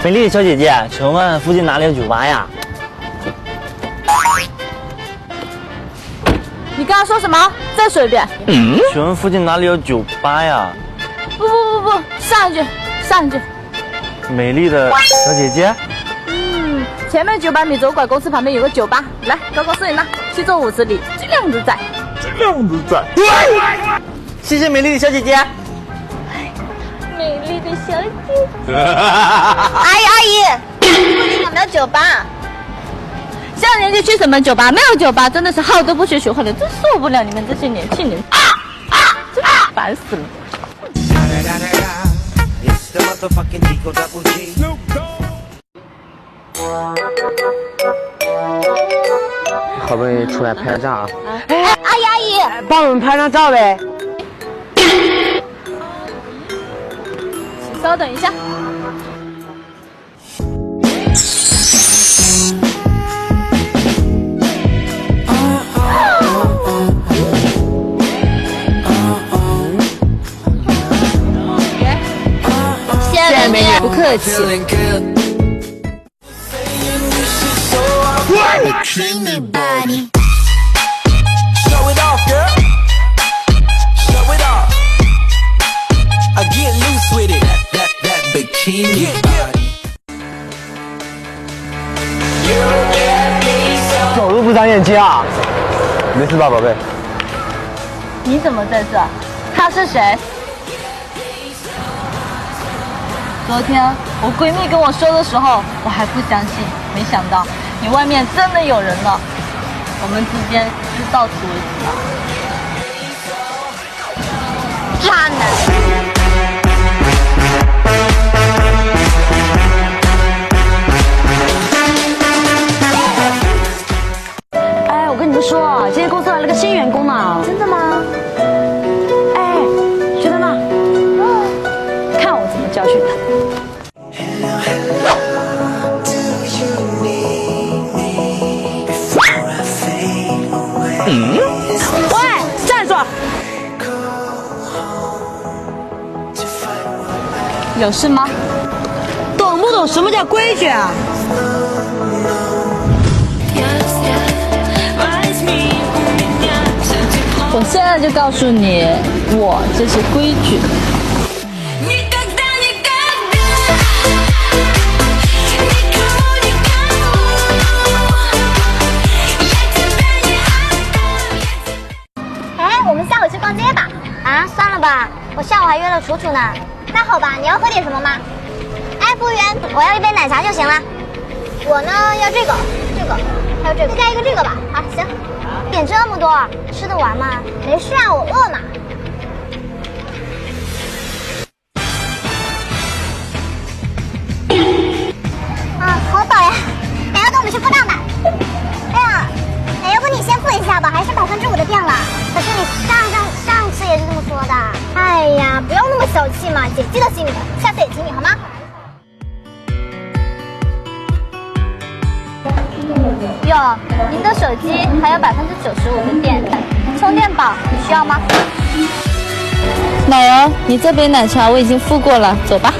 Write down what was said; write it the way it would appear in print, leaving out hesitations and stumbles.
美丽的小姐姐，请问附近哪里有酒吧呀？你刚刚说什么？再说一遍。请问附近哪里有酒吧呀？不，上一句。美丽的小姐姐。前面900米左拐公司旁边有个酒吧，来，高高摄影啦，去做50里，尽量的在。谢谢美丽的小姐姐。美丽的小姐姐。阿姨，有没有酒吧？现在年纪去什么酒吧？没有酒吧，真的是好多不学坏的，真受不了你们这些年轻人，真的烦死了。好不容易出来拍个照啊！阿姨，帮我们拍张照呗。请稍等一下。谢谢美女，不客气。Show it off, girl. Show it off. I get loose with it. That bikini body. 走路不长眼睛啊？没事吧，宝贝？你怎么在这？他是谁？昨天我闺蜜跟我说的时候，我还不相信，没想到你外面真的有人了。我们之间就到此为止了。渣男。哎，我跟你们说啊，今天公司来了个新员工呢。真的吗？哎，学的呢？看我怎么教训他。喂，站住！有事吗？懂不懂什么叫规矩啊？我现在就告诉你，我这是规矩。我们下午去逛街吧。啊，算了吧，我下午还约了楚楚呢。那好吧，你要喝点什么吗？哎，服务员，我要一杯奶茶就行了。我呢要这个，还有这个，再加一个这个吧。好，行。点这么多，吃得完吗？没事啊，我饿嘛。啊，好饱呀！还要跟我们去付账吧？哎呀，哎，要不你先付一下吧，还是5%的店了。可是你上次也是这么说的。哎呀，不要那么小气嘛，姐记在心里的，下次也请你好吗？哟，您的手机还有95%的电，充电宝你需要吗？奶油，你这杯奶茶我已经付过了，走吧。